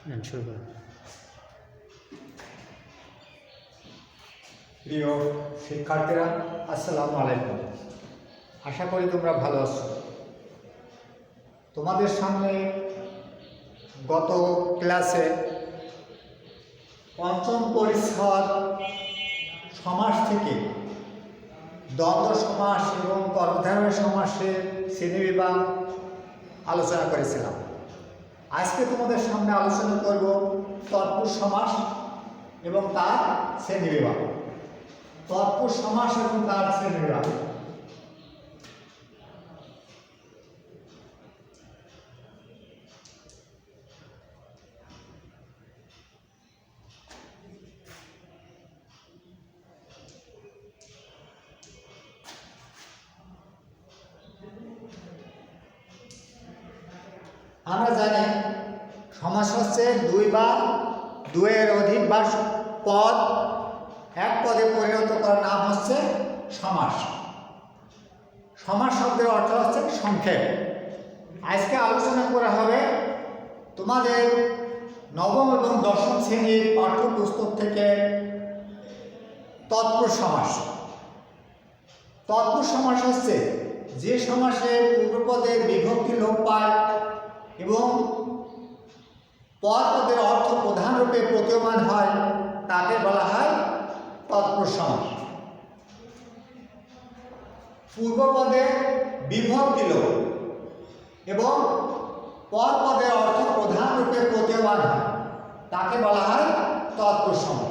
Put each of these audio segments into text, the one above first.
শুরু করো। প্রিয় শিক্ষার্থীরা, আসসালামু আলাইকুম। আশা করি তোমরা ভালো আছো। তোমাদের সামনে গত ক্লাসে পঞ্চম পরিচ্ছদ সমাস থেকে দ্বন্দ্ব সমাস এবং কর্মধারয় সমাসের শ্রেণীবিভাগ আলোচনা করেছিলাম। আজকে তোমাদের সামনে আলোচনা করব তৎপুরুষ সমাস এবং তার শ্রেণীবিভাগ। তৎপুরুষ সমাস এবং তার শ্রেণীবিভাগ। আমরা জানি সমাস হচ্ছে দুই বা দুইয়ের অধিক বা পদ এক পদে পরিণত করার নাম হচ্ছে সমাস। সমাস শব্দের অর্থ হচ্ছে সংক্ষেপ। আজকে আলোচনা করা হবে তোমাদের নবম এবং দশম শ্রেণীর পাঠ্যপুস্তক থেকে তৎপুরুষ সমাস। তৎপুরুষ সমাস হচ্ছে যে সমাসের পূর্বপদের বিভক্তি লোপ পায় এবং পরপদের অর্থ প্রধান রূপে প্রতীয়মান হয় তাকে বলা হয় তৎপুরুষ সমাস। পূর্বপদে বিভক্তি লোপ এবং পরপদের অর্থ প্রধান রূপে প্রতীয়মান হয় তাকে বলা হয় তৎপুরুষ সমাস।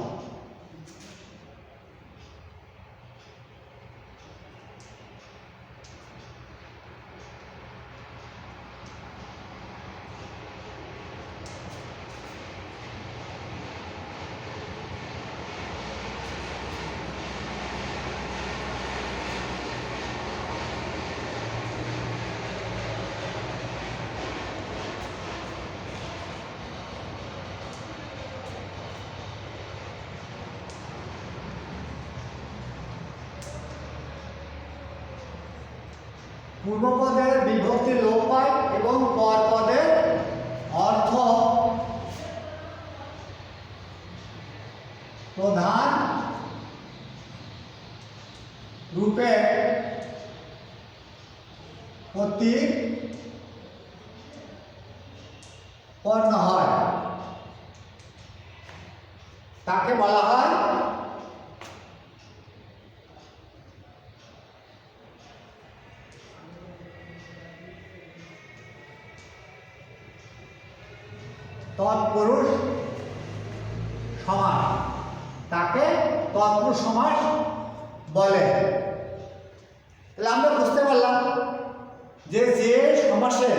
পূর্বপদের বিভক্তি লোপ পায় এবং পরপদের অর্থ প্রধান রূপে প্রতিপন্ন হয় তাকে বলা হয় তৎপুরুষ সমাস। তাকে তৎপুরুষ সমাস বলে। তাহলে আমরা বুঝতে পারলাম যে যে সমাসে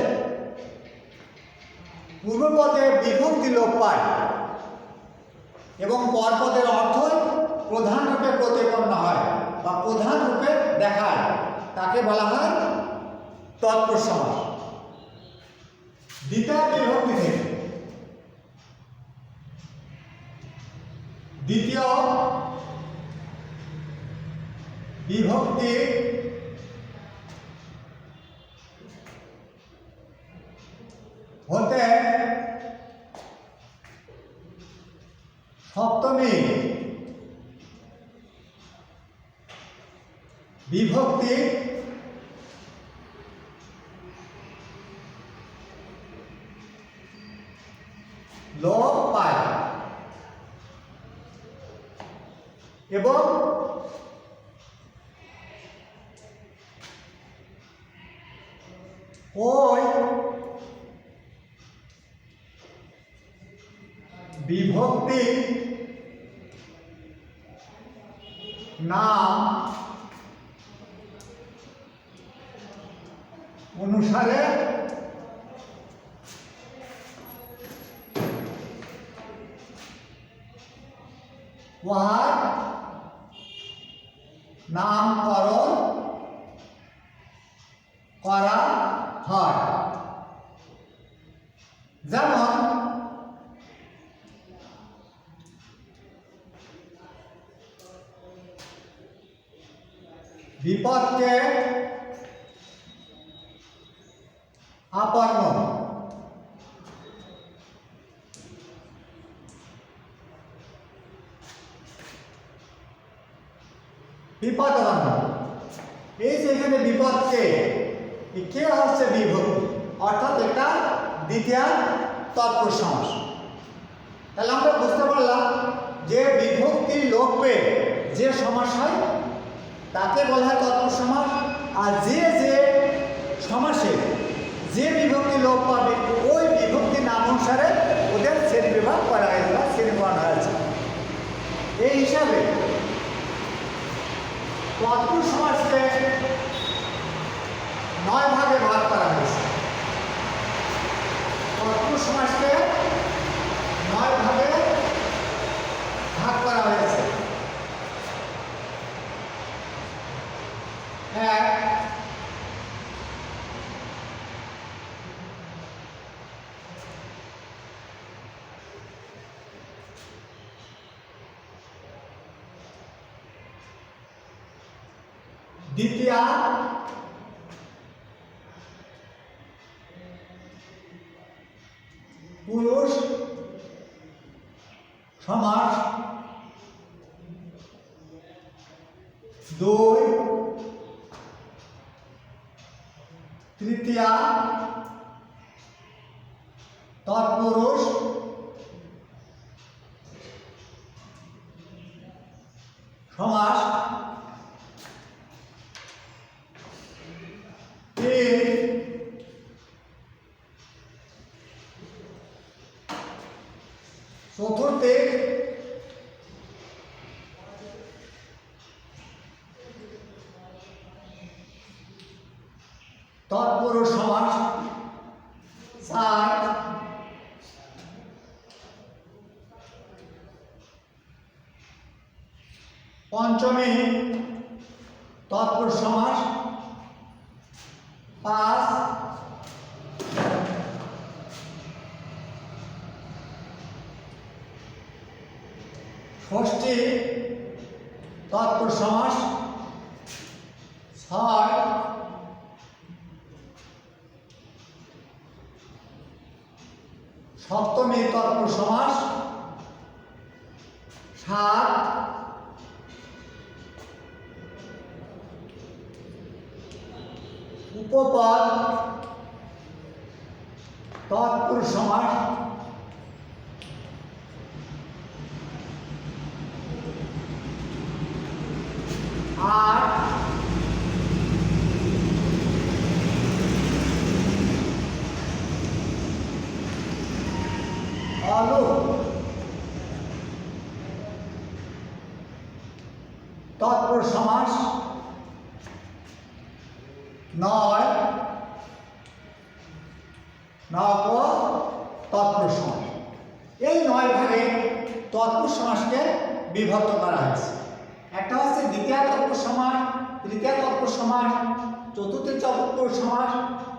পূর্বপদে বিভক্তি লোপ পায় এবং পরপদের অর্থ প্রধান রূপে প্রতিপন্ন হয় বা প্রধান রূপে দেখায় তাকে বলা হয় তৎপুরুষ সমাস। দ্বিতীয় বিভক্তি থেকে দ্বিতীয় বিভক্তি হতে সপ্তমী বিভক্তি লোপ পায় এবং ওই বিভক্তি নাম অনুসারে উহার নামকরণ করা হয়। যেমন বিপদকে আপন্ন, বিপদবন্ধ। এই যে এখানে বিপদ কে, কে হচ্ছে বিভক্তি, অর্থাৎ এটা দ্বিতীয়া তৎপুরুষ সমাস। তাহলে আমরা বুঝতে পারলাম যে বিভক্তি লোপ পেয়ে যে সমাস হয় তাকে বলা হয় তৎপুরুষ সমাস। আর যে যে সমাসে যে বিভক্তি লোপ পাবে ওই বিভক্তি নাম অনুসারে ওদের শ্রেণী বিভাগ করা হয়েছে বা শ্রেণীকরণ হয়েছে। এই হিসাবে তৎপুরুষ সমাসকে 9 ভাগে ভাগ করা হয়েছে। তৎপুরুষ সমাসকে 9 ভাগে ভাগ করা হয়েছে। এক, দ্বিতীয়া পুরুষ সমাস, 2 তৃতীয়া তৎপুরুষ সমাস, 3 চতুর্থে তৎপুরুষ সমাস, 4 পঞ্চমী তৎপুরুষ সমাস, 5 ষষ্ঠী তৎপুরুষ সমাস, 6 সপ্তমী তৎপুরুষ সমাস, 7 উপপদ তৎপুরুষ সমাস, 8 অলোপ তৎপুরুষ সমাস, 9 নবপদ তৎপুরুষ সমাস। এই 9 ভাগে তৎপুরুষ সমাসকে বিভক্ত করা হয়েছে। একটা হচ্ছে দ্বিতীয় তৎপুরুষ সমাস, তৃতীয় তৎপুরুষ সমাস, চতুর্থ তৎপুরুষ সমাস,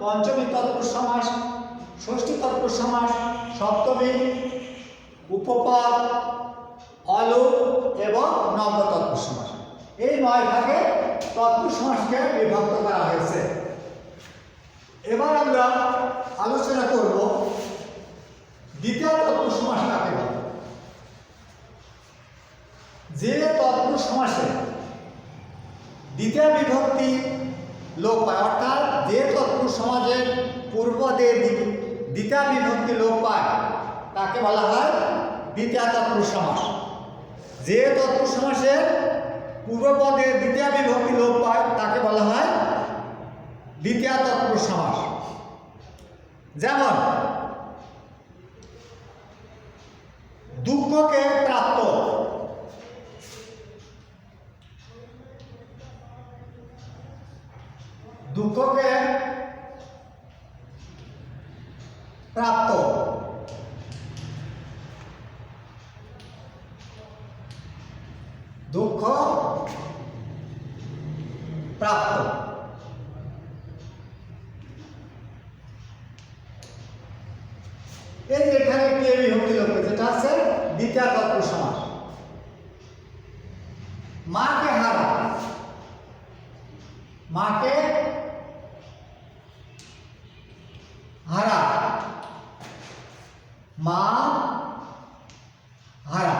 পঞ্চমী তৎপুরুষ সমাস, ষষ্ঠী তৎপুরুষ সমাস, সপ্তমী উপপদ, অলোপ এবং নব তৎপুরুষ সমাস। এই 9 ভাগে তৎপুরুষ সমাসকে বিভক্ত করা হয়েছে। এবার আমরা আলোচনা করব দ্বিতীয় তৎপুরুষ সমাস কাকে বলে। যে তৎপুরুষ সমাসে দ্বিতীয় বিভক্তি লোপ পায়, অর্থাৎ যে তৎপুরুষ সমাজের পূর্বদে দ্বিতীয় বিভক্তি লোপ পায় তাকে বলা হয় দ্বিতীয় তৎপুরুষ সমাস। যে তৎপুরুষ সমাসের পূর্বপদে দ্বিতীয় বিভক্তি লোপ পায় তাকে বলা হয় দ্বিতীয় তৎপুরুষ সমাস। যেমন দুঃখকে প্রাপ্ত, দুঃখকে প্রাপ্ত, দুঃখ প্রাপ্ত। এই যে এখানে একটি বিভক্তি লোপ হয়েছে, যেটা আছে দ্বিতীয় তৎপুরুষ সমাস। মাকে হারা, মাকে হারা, মা হারা।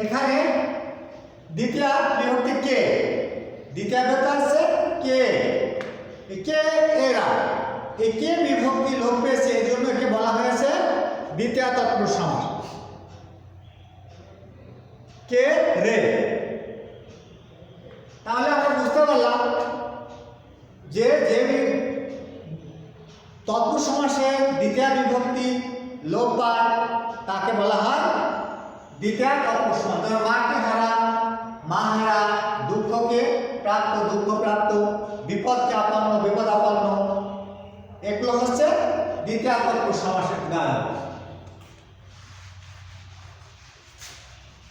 এখানে দ্বিতীয় বিভক্তি কে, দ্বিতীয় বিভক্তি হচ্ছে কে, কে এরা, এই কে বিভক্তি লোপ পেয়েছে, এই জন্য একে বলা হয়েছে দ্বিতীয় তৎপুরুষ সমাস। কে রে, তাহলে আমরা বুঝতে পারলাম যে যে তৎপুরুষ সমাসে দ্বিতীয় বিভক্তি লোপ পায় তাকে বলা হয় দ্বিতীয় তৎপুরুষ সমাস। মাকে হারা, মা হারা, দুঃখকে প্রাপ্ত, দুঃখ প্রাপ্ত, বিপদকে আপন্ন, বিপদ আপন্ন, এগুলো হচ্ছে দ্বিতীয় তৎপুরুষ সমাসের উদাহরণ।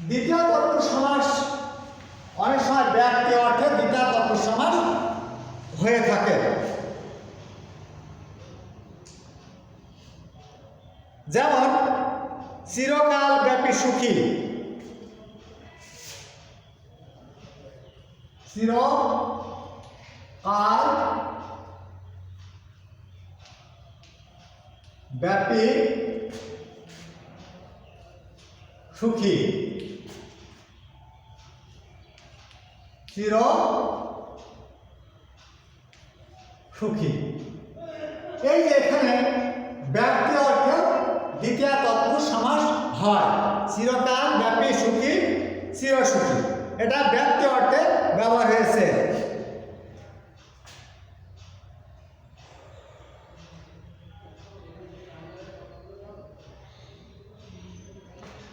দ্বিতীয় তৎপুরুষ সমাস অনেক সময় ব্যক্তি অর্থে দ্বিতীয় তৎপুরুষ সমাস হয়ে থাকে। যেমন চিরকাল ব্যাপী সুখী, চিরকাল ব্যাপী সুখী, চির সুখী। এই যে এখানে ব্যক্তি অর্থে দ্বিতীয় তৎপুরুষ সমাস হয়, চিরকাল ব্যাপী সুখী, চির সুখী, এটা ব্যক্তি অর্থে ব্যবহার হয়েছে।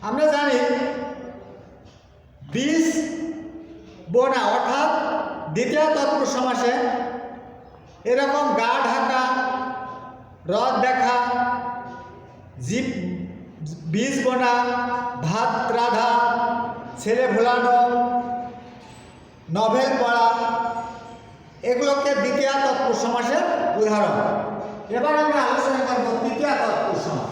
আমরা জানি বীজ বোনা অর্থাৎ দ্বিতীয় তৎপুরুষ সমাসে এরকম গা ঢাকা, রথ দেখা, জীব বীজ বোনা, ভাত রাধা, ছেলে ভোলানো, নভেল পড়া, এগুলোকে দ্বিতীয় তৎপুরুষ সমাসের উদাহরণ। এবার আমরা আলোচনা করব তৃতীয় তৎপুরুষ সমাস।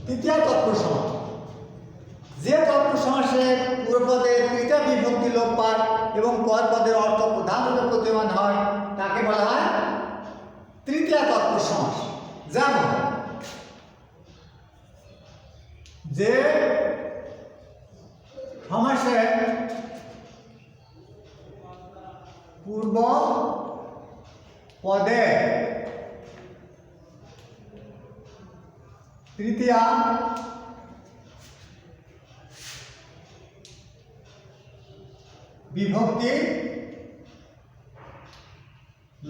তৃতীয় তৎপুরুষ সমাস, যে তৎপুরুষ সমাসে পূর্বপদের তৃতীয় বিভক্তি লোপ পায় এবং পরপদের অর্থ প্রধানভাবে প্রতীয়মান হয় তাকে বলা হয় তৃতীয় তৎপুরুষ সমাস। যেমন যে সমাসে পূর্ব পদে তৃতীয়া বিভক্তি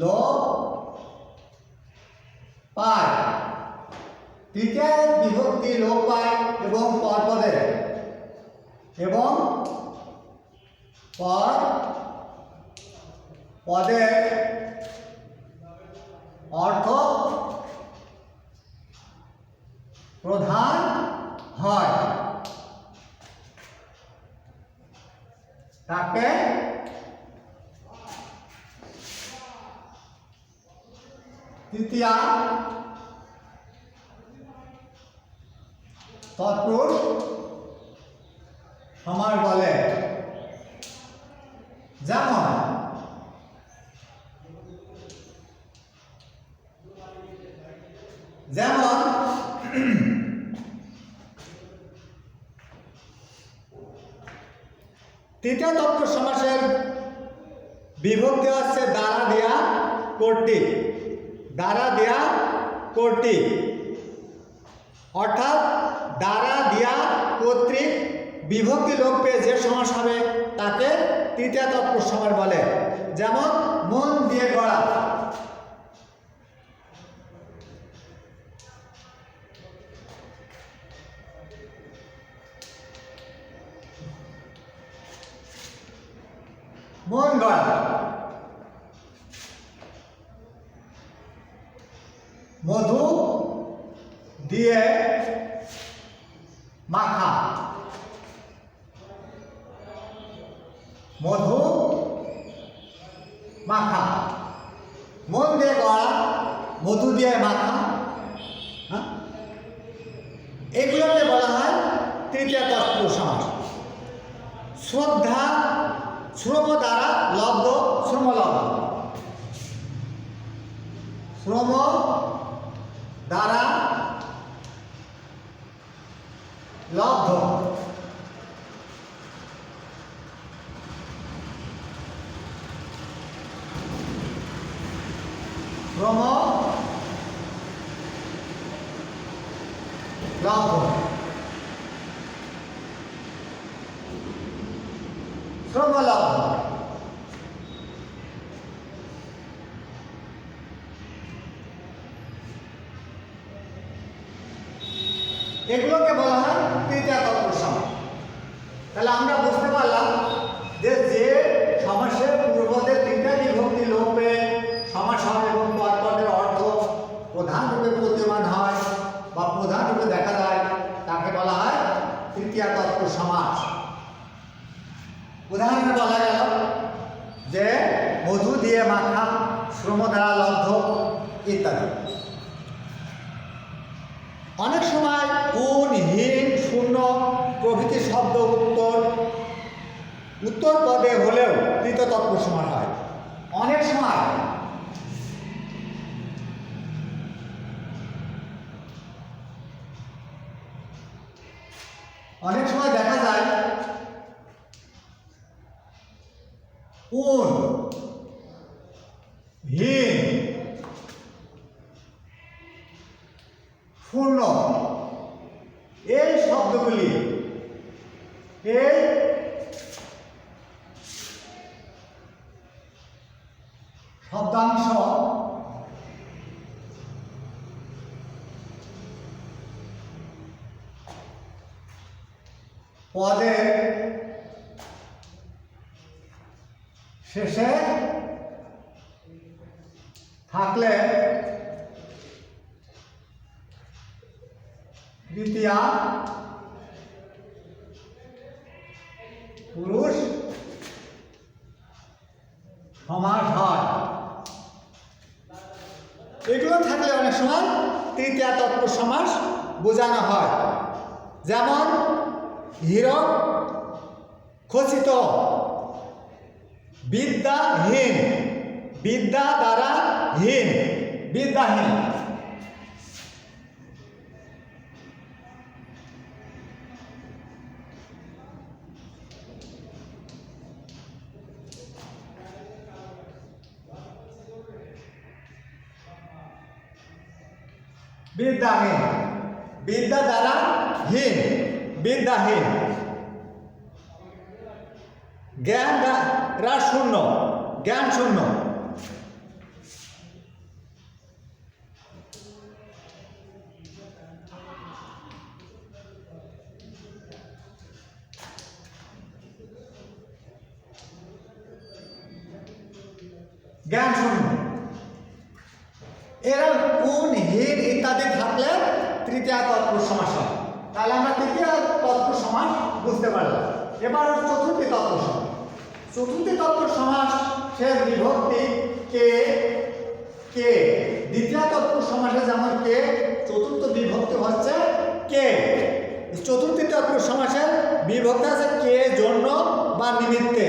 লোপ পায়, তৃতীয় বিভক্তি লোপ পায় এবং পরপদে এবং পদের অর্থ প্রধান হয় তাকে তৃতীয় তৎপুরুষ সমাস বলে। যেমন যেমন তৃতীয় তৎপুরুষ সমাসের বিভক্তি হচ্ছে দ্বারা দেয়া কর্তৃক, দ্বারা দেয়া কর্তৃক, অর্থাৎ দ্বারা দেয়া কর্তৃক বিভক্তি লোপ পেয়ে যে সমাস হবে তাকে তৃতীয় তৎপুরুষ সমাস বলে। যেমন মন দিয়ে গড়া, মন গড়া, মধু দিয়ে মাখা, মধু মাখা, মন দিয়ে গড়া, মধু দিয়ে মাখা, এগুলোকে বলা হয় তৃতীয় তৃতীয় তৎপুরুষ সমাস। শ্রদ্ধা শ্রম দ্বারা লব্ধ, শ্রমলব্ধ, শ্রম দ্বারা লব্ধ, শ্রম লব্ধ, শ্রমলব্ধ। এগুলোকে বলা হয় তৃতীয় তৎপুরুষ সমাস। তাহলে আমরা বুঝতে পারলাম যে যে সমাসের পূর্বপদের তিনটা বিভক্তি লোপে সমাস হয় এবং পরপদের অর্থ প্রধান রূপে প্রতীয়মান হয় বা প্রধান রূপে দেখা যায় তাকে বলা হয় তৃতীয় তৎপুরুষ সমাস। উদাহরণে বলা গেল যে মধু দিয়ে মাখা, শ্রম দ্বারা লব্ধ ইত্যাদি। অনেক সময় উন, হীন, শূন্য প্রভৃতি শব্দ উত্তর পদে হলেও তৃতীয় তৎপুরুষ সমাস হয়। অনেক সময় দেখা যায় উন, হীন, শূন্য এই শব্দগুলি এই শব্দাংশ পদের শেষে থাকলে তৃতীয়া পুরুষ সমাস হয়। এগুলো থাকলে অনেক সময় তৃতীয়া তৎপুরুষ সমাস বোঝানো হয়। যেমন হীরক খচিত, বিদ্যাহীন, বিদ্যা দ্বারা হীন, বিদ্যাহীন। বিদ্যাহীন, বিদ্যা দ্বারা হীন, বিদ্যাহীন। জ্ঞান দ্বারা শূন্য, জ্ঞান শূন্য। জ্ঞান শূন্য। এরা উন, হীন ইত্যাদি থাকলে তৃতীয় তৎপুরুষ সমাস হয়। তাহলে আমরা তৃতীয় তৎপুরুষ সমাস বুঝতে পারলাম। এবার চতুর্থী তৎপুরুষ সমাস। চতুর্থী তৎপুরুষ সমাসের বিভক্তি কে কে। দ্বিতীয় তৎপুরুষ সমাসে যেমন কে, চতুর্থ বিভক্তি হচ্ছে কে। চতুর্থী তৎপুরুষ সমাসের বিভক্তি আছে কে, জন্য বা নিমিত্তে।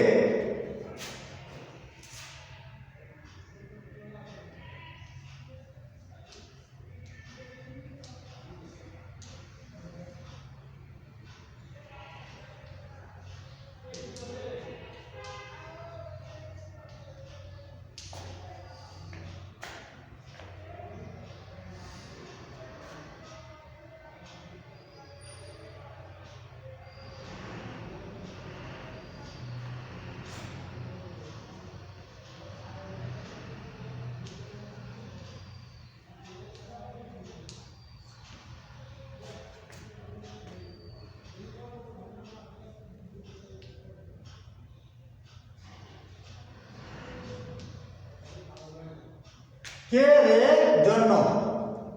কে রে জন্য,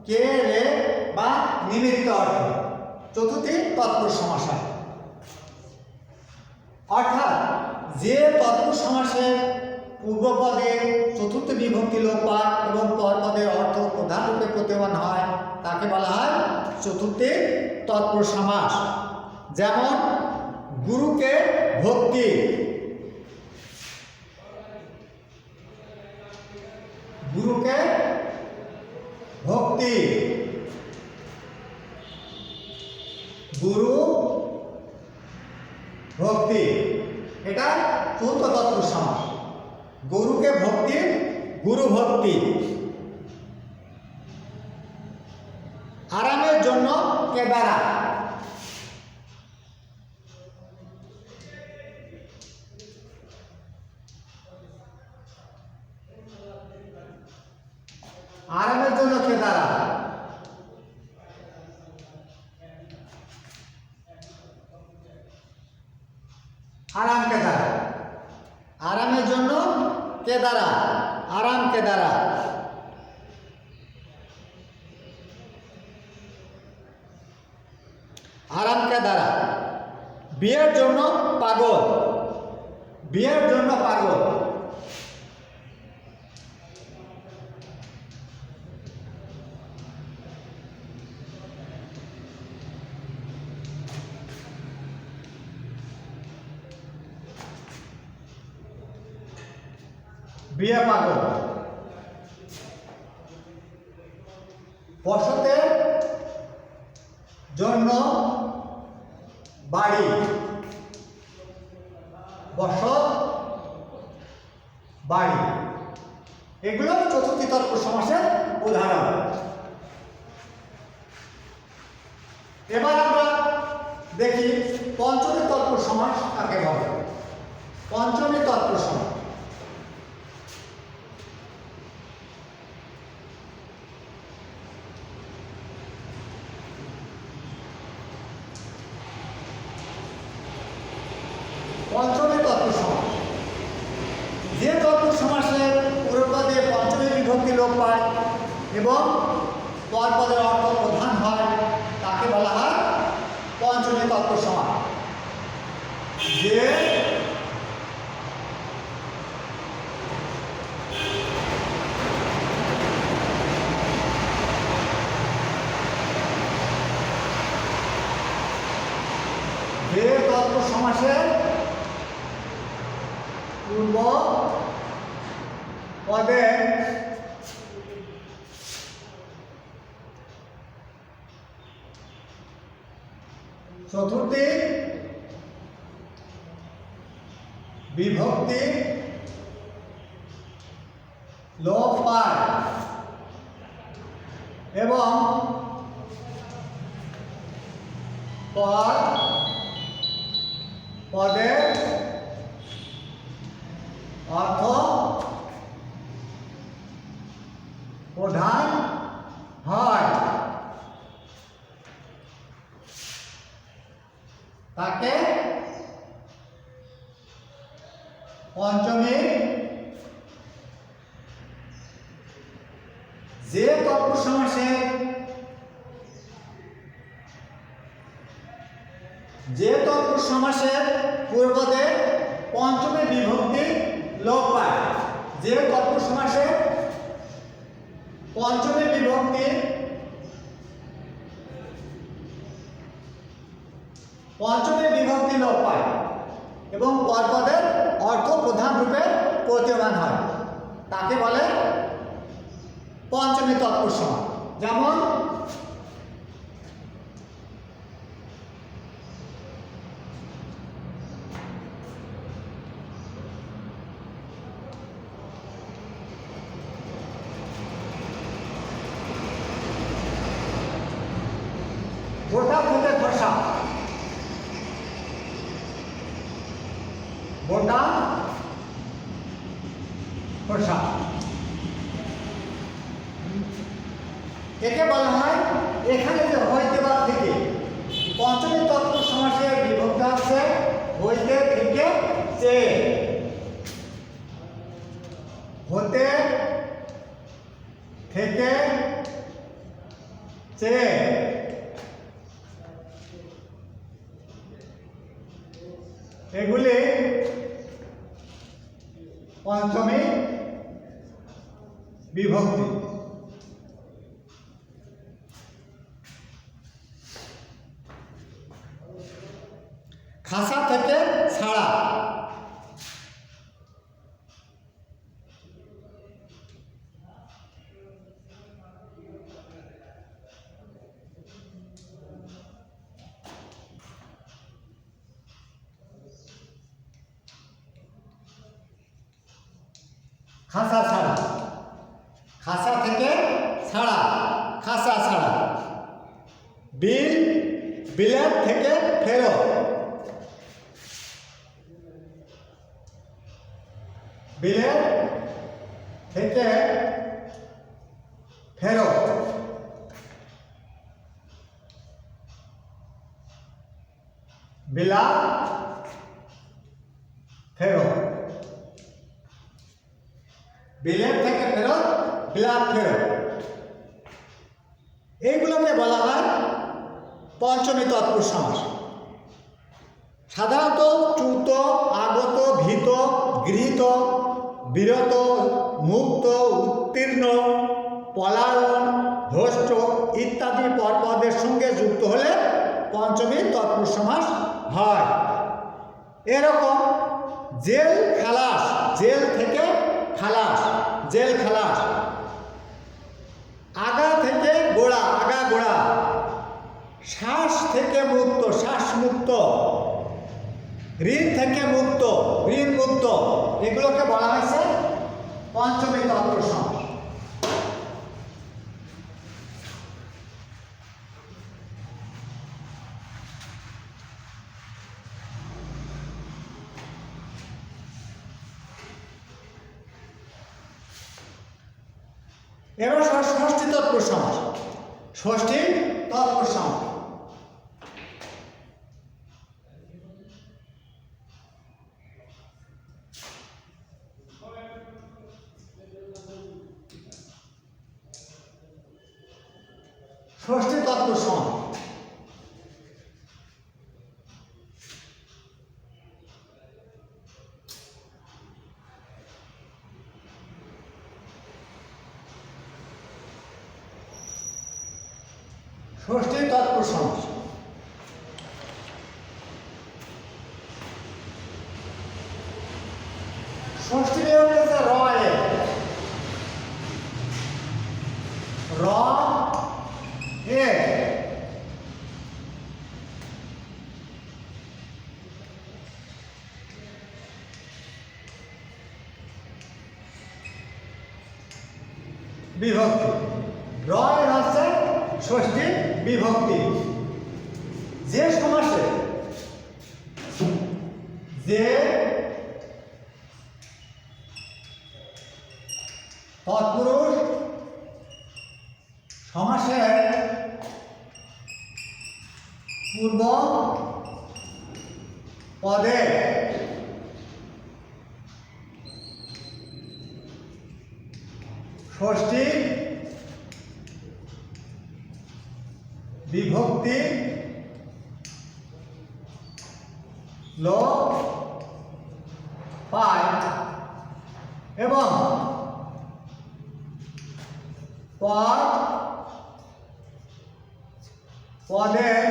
কে রে বা নিমিত্ত অর্থ চতুর্থী তৎপুরুষ সমাস হয়। অর্থাৎ যে তৎপুরুষ সমাসের পূর্বপদে চতুর্থ বিভক্তি লোপ পায় এবং পরপদের অর্থ প্রধান রূপে প্রতীয়মান হয় তাকে বলা হয় চতুর্থী তৎপুরুষ সমাস। যেমন গুরুকে ভক্তি, গুরুকে ভক্তি, গুরু ভক্তি, এটা চতুর্থ তৎপুরুষ সমাস। গুরুকে ভক্তি, গুরু ভক্তি। আরামের জন্য কেদারা, আরামের জন্য কেদারা। আরাম কেদারা, আরামের জন্য কেদারা, আরাম কেদারা। আরাম কেদারা। বিয়ের জন্য পাগল, বিয়ের জন্য পাগল। বিয়ে পাগল। বসতের জন্য বাড়ি, বসত বাড়ি, এগুলো চতুর্থী তৎপুরুষ সমাসের উদাহরণ। এবার আমরা দেখি পঞ্চমী তৎপুরুষ সমাস কাকে বলে। পঞ্চমী তৎপুরুষ সমাস। পঞ্চমী তৎপুরুষ সমাস, যে তৎপুরুষ সমাসের পূর্বপদে পঞ্চমী বিভক্তি লোপ পায় এবং পরপদের অর্থ প্রধান হয় তাকে বলা হয় পঞ্চমী তৎপুরুষ সমাস। যে তৎপুরুষ সমাসের পূর্ব পদে চতুর্থী বিভক্তি লোপ পায় এবং পর পদে অর্থ প্রধান হয় তাকে পঞ্চমী। যে তৎপুরুষ সমাসের পূর্বপদে পঞ্চমী বিভক্তি লোপ পায়, যে তৎপুরুষ সমাসে পঞ্চমী বিভক্তি লোপ পায় এবং পরপদের অর্থ প্রধান রূপে প্রতীয়মান হয় তাকে বলে পঞ্চমী তৎপুরুষ সমাস। যেমন গোটা থেকে খসা, গোটা খসা, একে বলা হয় এখানে যে হইতে বা থেকে পঞ্চমী তৎপুরুষ সমাসের বিভক্তি আছে হইতে থেকে চে, হতে থেকে চে, এগুলি পঞ্চমী বিভক্তি। খাসা থেকে ছাড়া, খাসা ছাড়া, খাসা থেকে ছাড়া, খাসা ছাড়া। বিল, বিলেত থেকে ফেরত, বিলেত থেকে ফেরত। বিলাত ফেরত, বিলেত থেকে ফেরত, বিলাত ফেরত। এইগুলোকে বলা হয় পঞ্চমী তৎপুরুষ সমাস। সাধারণত চ্যুত, আগত, ভীত, গৃহীত, বিরত, মুক্ত, উত্তীর্ণ, পলায়ন, ভ্রষ্ট ইত্যাদি পদদের সঙ্গে যুক্ত হলে পঞ্চমী তৎপুরুষ সমাস হয়। এরকম জেল খালাস, জেল থেকে খালাস, জেল খালাস। আগা থেকে গোড়া, আগা গোড়া। শ্বাস থেকে মুক্ত, শ্বাস মুক্ত। ঋণ থেকে মুক্ত, ঋণ মুক্ত। এগুলোকে বলা হয়েছে পঞ্চমী তৎপুরুষ সমাস। এবার ষষ্ঠী তৎপুরুষ সমাস। ষষ্ঠী তৎপুরুষ সমাস। ষষ্ঠী তৎপুরুষ সমাস। ষষ্ঠী তৎপুরুষ সমাস। ষষ্ঠী বিভক্তি হচ্ছে র এ, র এ। বিভক্তি র এর হচ্ছে ষষ্ঠী বিভক্তি। যে সমাসে যে তৎপুরুষ সমাসের পূর্ব পদে ষষ্ঠী বিভক্তি লোপ পায় এবং পদ পদের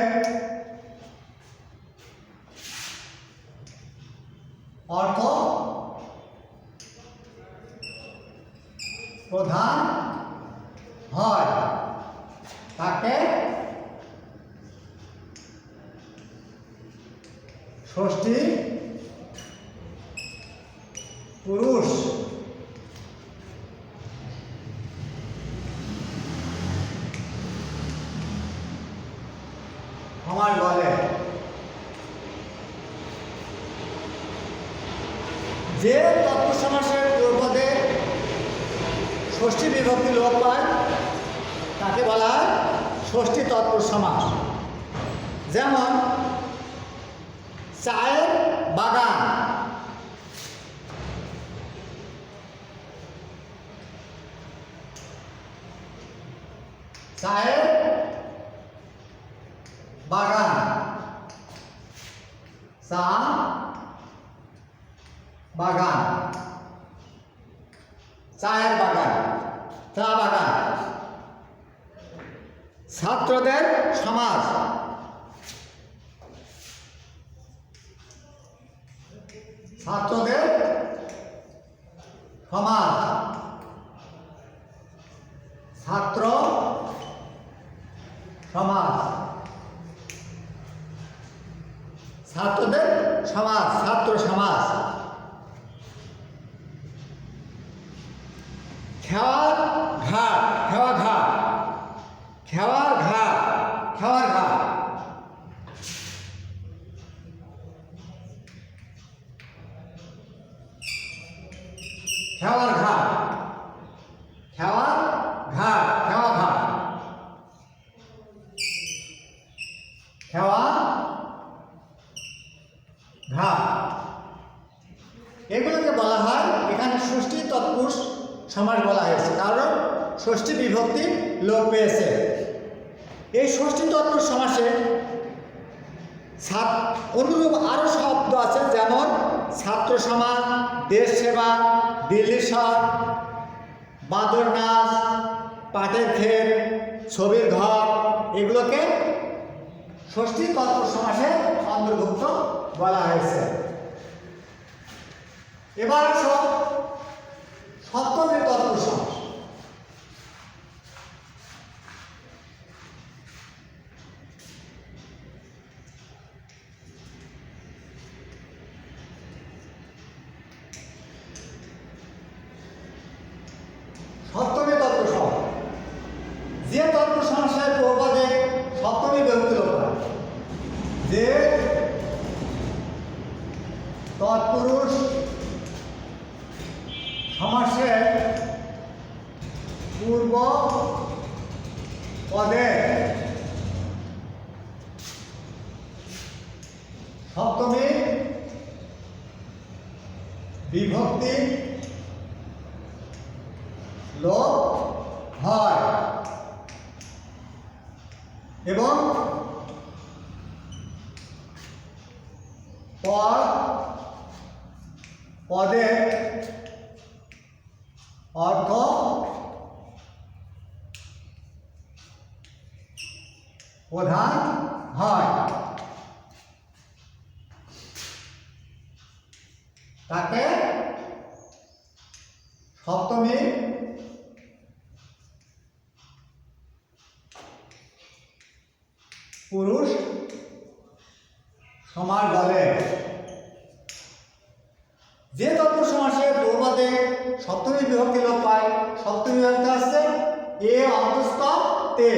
অর্থ প্রধান হয়, তাকে ষষ্ঠী পুরুষ সমাস বলে। যে তৎপুরুষ সমাসের পূর্বপদে ষষ্ঠী বিভক্তি লোপ পায় তাকে বলা হয় ষষ্ঠী তৎপুরুষ সমাস। যেমন চায়ের বাগান, চায়ের বাগান, চা বাগান, চায়ের বাগান, চা বাগান। ছাত্রদের সমাজ, ছাত্রদের সমাজ, ছাত্র সমাজ, ছাত্রদের সমাজ, ছাত্র সমাজ। খেওয়ার ঘাট, খেওয়া ঘাট, খেওয়ার ঘাট, খেওয়ার ঘাট। খেওয়ার ঘাট, খেওয়ার ঘাট, খেওয়া ঘাট, খেওয়া ঘাট। এগুলোকে বলা হয়, এখানে ষষ্ঠী তৎপুরুষ সমাস বলা হয়েছে, কারণ ষষ্ঠী বিভক্তি লোপ পেয়েছে। এই ষষ্ঠী তৎপুরুষ সমাসে অনুরূপ আরও শব্দ আছে, যেমন ছাত্র সমাজ, দেশ সেবা, দিল্লি শহর, বাঁদর নাচ, পাটের ক্ষেত, ছবির ঘর। এগুলোকে ষষ্ঠী তৎপুরুষ সমাসে অন্তর্ভুক্ত বলা হয়েছে। এবার আসো সপ্তমী তৎপুরুষ সমাস। সপ্তমী তৎপুরুষ সমাস, যে তৎপুরুষ সমাসের পূর্বপদে সপ্তমী বিভক্তি লোপ পায়, যে তৎপুরুষ সমাসের পূর্ব পদে সপ্তমী বিভক্তি লোপ হয় এবং পদ পদে অর্থ প্রধান হয়, তাকে সপ্তমী পুরুষ সমাস বলে। যে তৎপুরুষ সমাসে পূর্বপদে সপ্তমী বিভক্তি লোপ পায়, সপ্তমী বিভক্তি আসছে এ অন্তস্থ তে,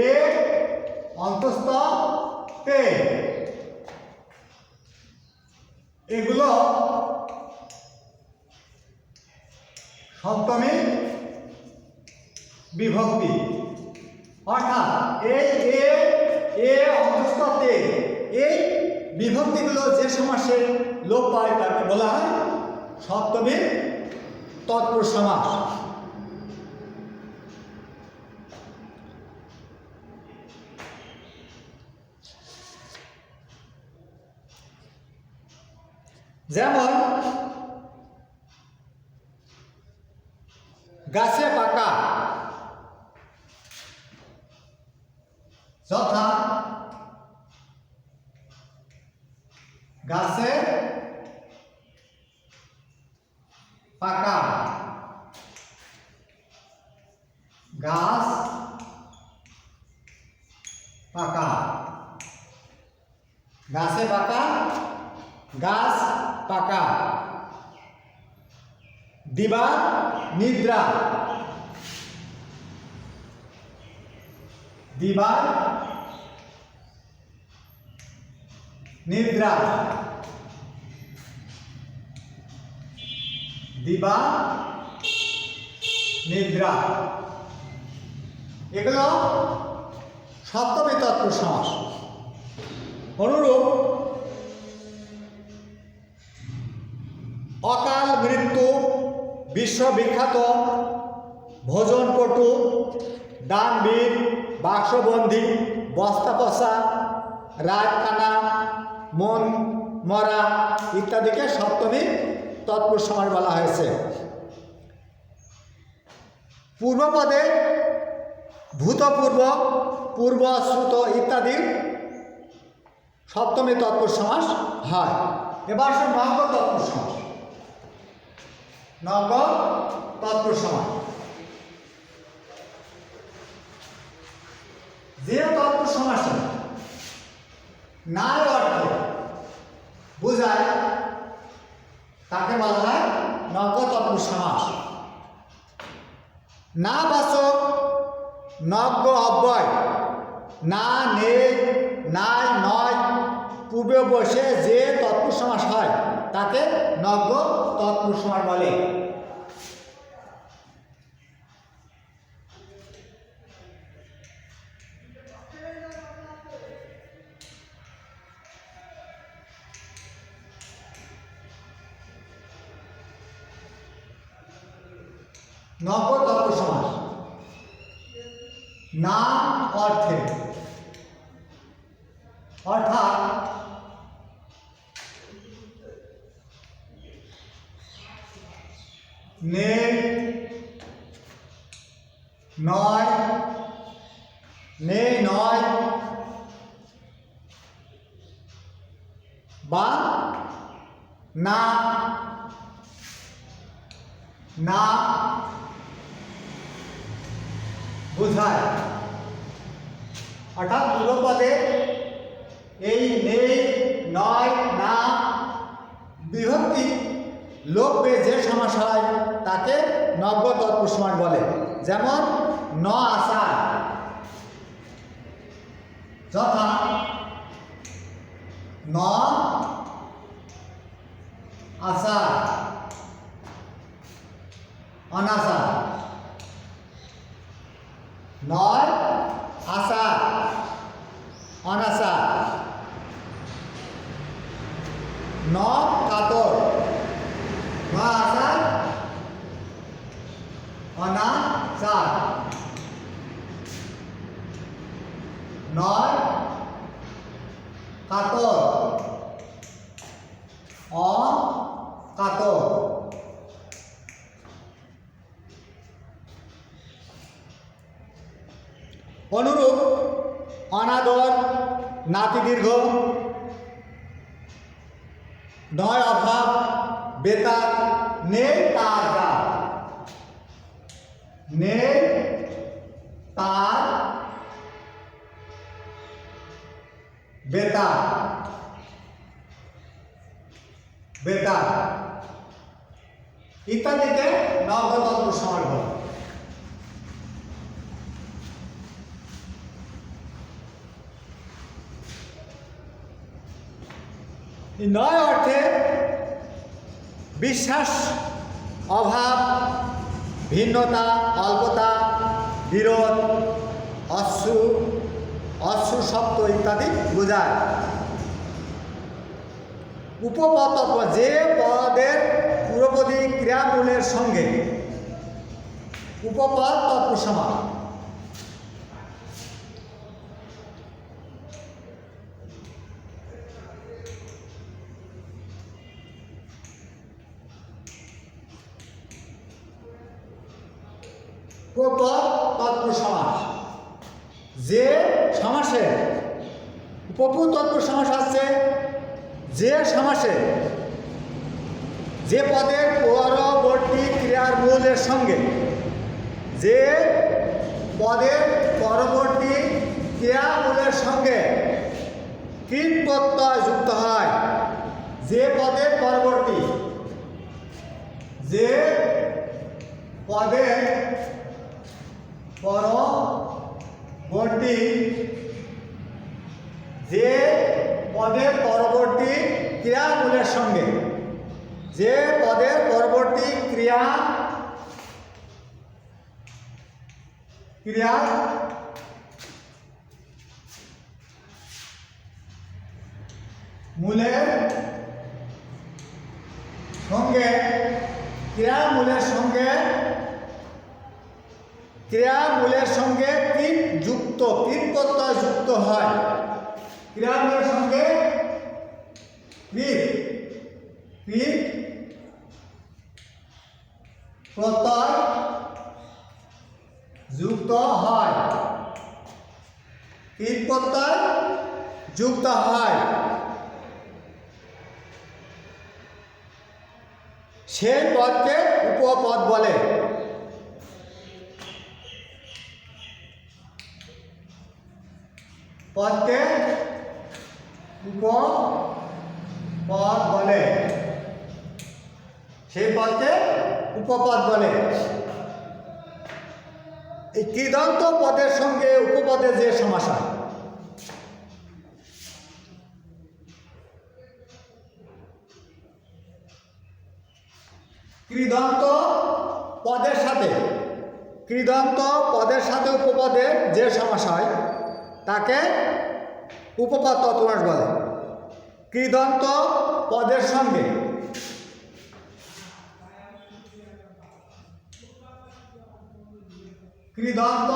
এ অন্তস্থ তে। এগুলো সপ্তমী বিভক্তি, অর্থাৎ এই এ অন্তস্থ তে, এই বিভক্তিগুলো যে সমাসে লোপ পায় তাকে বলা হয় সপ্তমী তৎপুরুষ সমাস। যেমন গাছে পাকা, যথা গাছে পাকা, গাছ পাকা, গাছে পাকা, গাছ পাকা। দিবা নিদ্রা, দিবা নিদ্রা, দিবা নিদ্রা। এগুলো সপ্তমী তৎপুরুষ সমাস। অনুরূপ অকাল মৃত্যু, বিশ্ববিখ্যাত, ভোজনপটু, দানবীর, বাক্সবন্দী, বস্তাপচা, রাতকানা, মন মরা ইত্যাদিকে সপ্তমী তৎপুরুষ সমাস বলা হয়েছে। পূর্বপদে ভূতপূর্ব, পূর্বশ্রুত ইত্যাদি সপ্তমী তৎপুরুষ সমাস হয়। এবার আসুন নজ্ঞ তৎপুরুষ সমাস। নজ্ঞ তৎপুরুষ সমাস, যে তৎপুরুষ সমাসে নাই অর্থে বোঝায় তাকে বলা হয় নজ্ঞ তৎপুরুষ সমাস। না বাচক নজ্ঞ অব্যয় না, নেই, নাই, নয় পূর্বে বসে যে তৎপুরুষ সমাস হয় তাকে নজ্ঞ তৎপুরুষ সমাস বলে। নজ্ঞ তৎপুরুষ সমাস না অর্থে, অর্থাৎ নেই, নয়, নেই, নয় বা না, না বোঝায়। অর্থাৎ পূর্বপদে এই নেই, নয়, না বিভক্তি লোপ পেয়ে যে সমাস হয় তাকে নজ্ঞ তৎপুরুষ সমাস বলে। যেমন ন আষাঢ়, যথা ন আষাঢ়, অনাষাঢ়, নয় আষাঢ়, অনাষাঢ়, ন কাতর, ন আষাঢ়, অনাষাঢ়, নয় কাতর, অকাতর। অনুরূপ অনাদর নাতি দীর্ঘ, নয় অভাব বেতার, নেই তার যা, নেই তার বেতার, বেতার ইত্যাদিকে নজ্ঞ তৎপুরুষ সমাস বলে। নয় অর্থে বিশ্বাস, অভাব, ভিন্নতা, অল্পতা, বিরোধ, অশ্রু, অশ্রু শব্দ ইত্যাদি বোঝায়। উপপদ তৎপুরুষ যে পদের পূর্বপদী ক্রিয়ামূলের সঙ্গে উপপদ তৎপুরুষ সমাস। উপপদ তৎপুরুষ সমাস, যে সমাসে উপপদ তৎপুরুষ সমাস আছে যে সমাসে যে পদের পরবর্তী ক্রিয়ার মূলের সঙ্গে, যে পদের পরবর্তী ক্রিয়ামূলের সঙ্গে কৃৎ প্রত্যয় যুক্ত হয়। যে পদের পরবর্তী, যে পদের পরবর্তী, যে পদের পরবর্তী ক্রিয়ামূলের সঙ্গে, যে পদের পরবর্তী ক্রিয়া মূলের সঙ্গে, ক্রিয়ামূলের সঙ্গে কৃৎ যুক্ত, কৃৎ প্রত্যয় যুক্ত হয়। ক্রিয়ামূলের সঙ্গে কৃৎ প্রত্যয় যুক্ত হয়, কৃৎ প্রত্যয় যুক্ত হয়। সেই পদকে উপপদ বলে। পদকে উপপদ বলে, সেই পদকে উপপদ বলে। এই কৃদন্ত পদের সঙ্গে উপপদের যে সমাস হয়, কৃদন্ত পদের সাথে উপপদের যে সমাস হয় তাকে উপপদ তৎপুরুষ বলে। কৃদন্ত পদের সঙ্গে কৃদন্ত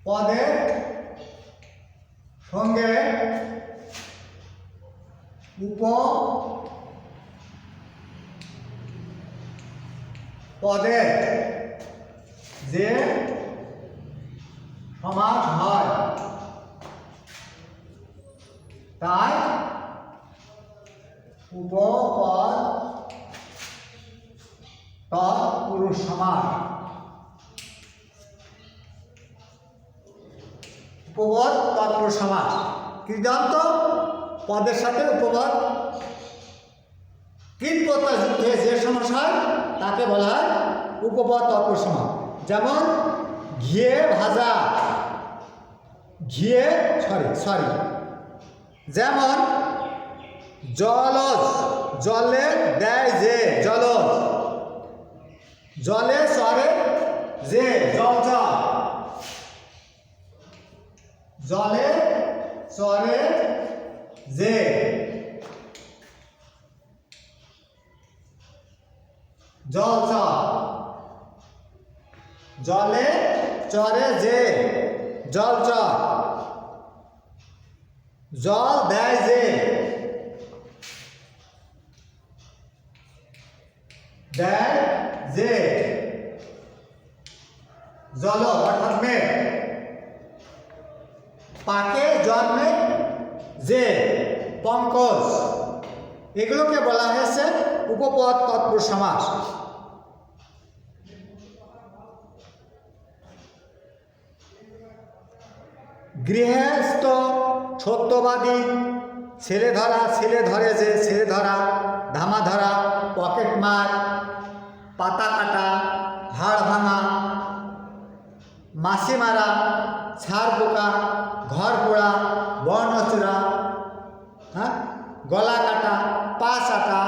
পদের সঙ্গে উপপদের যে সমাস হয় তাই উপপদ তৎপুরুষ সমাস। উপপদ তৎপুরুষ সমাস কৃদন্ত পদের সাথে উপপদ কৃত প্রত্যয় যুক্ত হয়ে যে সমাস হয় তাকে বলা হয় উপপদ তৎপুরুষ সমাস। যেমন ঘিয়ে ভাজা, যেমন জলজ, জলে দেয় যে, জলজ, জলে চরে যে, জলচর, জলে চরে যে, জলচর, জলে চরে যে, জলচর, জল দেয় যে, দেয় যে, জল অর্থাৎ মেঘ, পাকে জন্মে যে, পঙ্কজ, এগুলোকে বলা হয়েছে উপপদ তৎপুরুষ সমাস। গৃহস্থ, সত্যবাদী, ছেলে ধরা, ছেলে ধরে যে, ছেলে ধরা, ধামা ধরা, পকেট মার, পাতা কাটা, হাড় ভাঙা, মাছি মারা, ছাড় পোকা, ঘর পোড়া, বর্ণচূড়া, গলা কাটা, পা চাটা,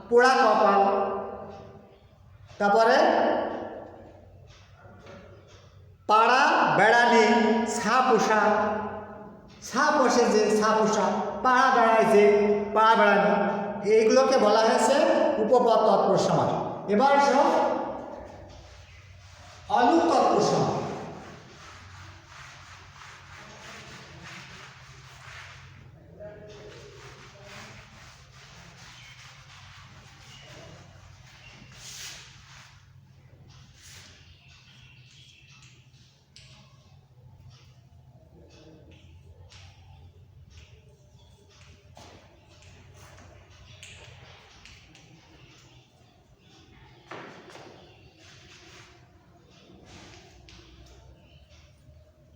পোড়া কপাল, তারপরে পাড়া বেড়ানি, ছা পোষা, ছা পোষে যে, ছা পোষা, পাড়া বেড়ায় যে, পাড়া বেড়ানি, এইগুলোকে বলা হয়েছে উপপদ তৎপুরুষ সমাস। এবার সব অলুক তৎপুরুষ সমাস।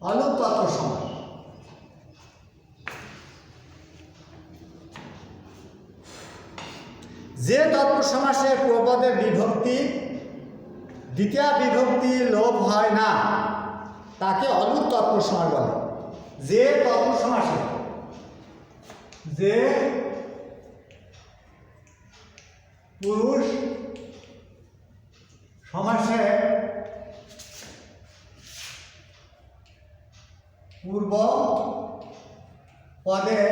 অলুক তৎপুরুষ সমাস। যে তৎপুরুষ সমাসে পূর্বপদের বিভক্তি দ্বিতীয় বিভক্তি লোপ হয় না তাকে অলুক তৎপুরুষ সমাস বলে। যে তৎপুরুষ সমাসে, যে পুরুষ সমাসে পূর্ব পদে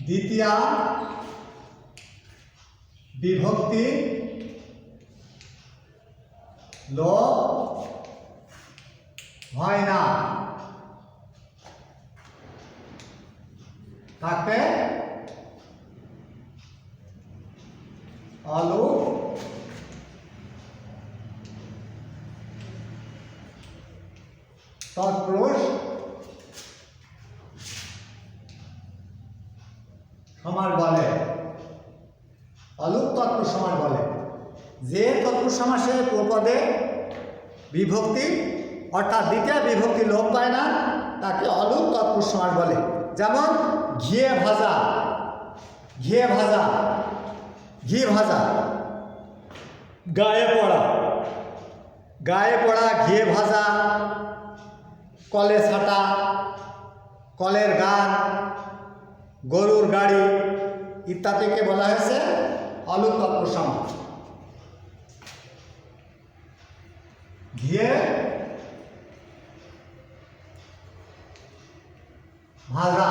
দ্বিতীয়া বিভক্তি লোপ হয় না তাকে অলুক তৎপুরুষ যে তৎপুরুষ সমাসে পূর্বপদে বিভক্তি অর্থাৎ দ্বিতীয় বিভক্তি লোপ পায় না তাকে অলুক তৎপুরুষ সমাস বলে। যেমন ঘিয়ে ভাজা, ঘিয়ে ভাজা, ঘি ভাজা। গায়ে পড়া, গায়ে পড়া, ঘিয়ে ভাজা। কলে ছাটা, কলের গান, গরুর গাড়ি ইত্যাদিকে বলা হয়েছে অলুক তৎপুরুষ সমাস। ঘিয়ে ভাজা,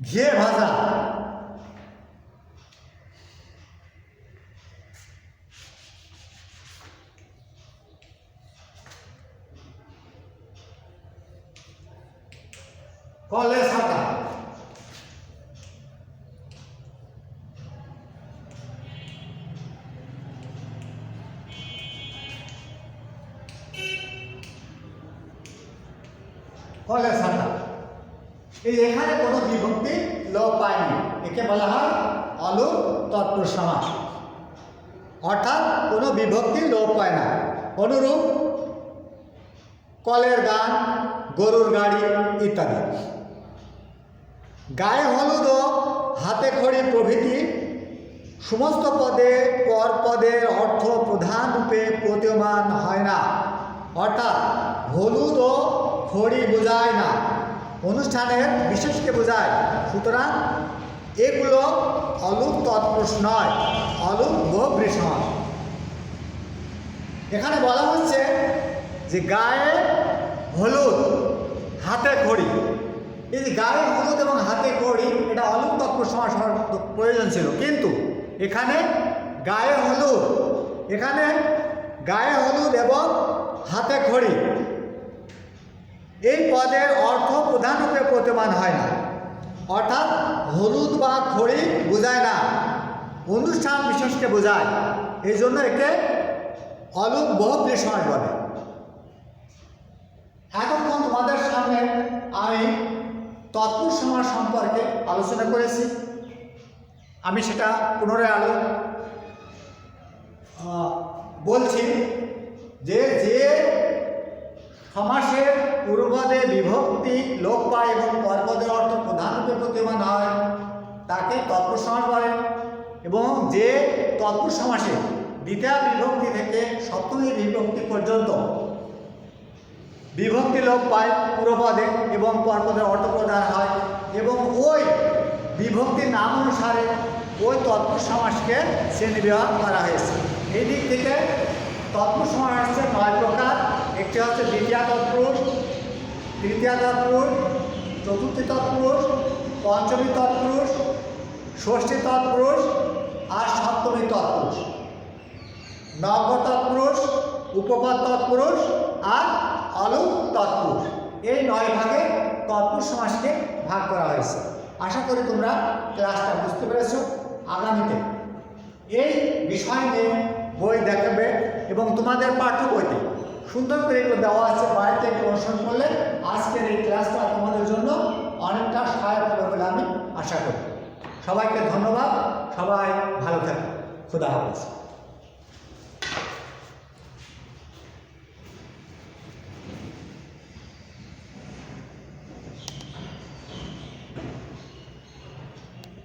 ঘিয়ে ভাজা। কলে ছাটা, কলে ছাটা। এই এখানে কোনো বিভক্তি লোপ পায়নি, একে বলা হয় অলুক তৎপুরুষ সমাস, অর্থাৎ কোনো বিভক্তি লোপ পায় না। অনুরূপ কলের গান, গরুর গাড়ি ইত্যাদি। গায়ে হলুদ ও হাতে খড়ি প্রভৃতি সমস্ত পদে পর পদের অর্থ প্রধান রূপে প্রতীয়মান হয় না, অর্থাৎ হলুদ ও খড়ি বোঝায় না, অনুষ্ঠানের বিশেষকে বোঝায়। সুতরাং এগুলো অলুক তৎপুরুষ নয়, অলুক বহুব্রী সমাস। এখানে বলা হচ্ছে যে গায়ে হলুদ হাতে খড়ি, এই যে গায়ে হলুদ এবং হাতে খড়ি এটা অলুক তৎপুরুষ সমাস হওয়ার প্রয়োজন ছিল, কিন্তু এখানে গায়ে হলুদ, এখানে গায়ে হলুদ এবং হাতে খড়ি এই পদের অর্থ প্রধানরূপে প্রতীয়মান হয় না, অর্থাৎ হলুদ বা খড়ি বোঝায় না, অনুষ্ঠান বিশেষকে বোঝায়। এই জন্য একে অলুক বহুব্রী সমাস বলে। এতক্ষণ তোমাদের সামনে আমি তৎপুরুষ সমাস সম্পর্কে আলোচনা করেছি। আমি সেটা পুনরায় বলছি যে যে সমাসের পূর্বপদে বিভক্তি লোপ পায় এবং পরপদের অর্থ প্রধানরূপে প্রতীয়মান হয় তাকে তৎপুরুষ সমাস বলে, এবং যে তৎপুরুষ সমাসে দ্বিতীয় বিভক্তি থেকে সপ্তমী বিভক্তি পর্যন্ত বিভক্তি লোপ পায় পূর্বপদে এবং পরপদের অর্থ প্রদান হয় এবং ওই বিভক্তির নাম অনুসারে ওই তৎপুরুষ সমাসকে শ্রেণীবিভাগ করা হয়েছে। এই দিক থেকে তৎপুরুষ সমাস হচ্ছে 9 প্রকার। একটি হচ্ছে দ্বিতীয় তৎপুরুষ, তৃতীয় তৎপুরুষ, চতুর্থী তৎপুরুষ, পঞ্চমী তৎপুরুষ, ষষ্ঠী তৎপুরুষ আর সপ্তমী তৎপুরুষ, নব্য তৎপুরুষ, উপপদ তৎপুরুষ আর অলুক তৎপুরুষ। এই 9 ভাগে তৎপুরুষ সমাসকে ভাগ করা হয়েছে। আশা করি তোমরা ক্লাসটা বুঝতে পেরেছ। আগামীতে এই বিষয় নিয়ে বই দেখাবে এবং তোমাদের পাঠ্য বইতে সুন্দর করে এগুলো দেওয়া আছে, বাড়িতে অনুসরণ করলে আজকের এই ক্লাসটা তোমাদের জন্য অনেকটা সহায়ক হবে বলে আমি আশা করি। সবাইকে ধন্যবাদ, সবাই ভালো থাকবে। খুদা হাফেজ।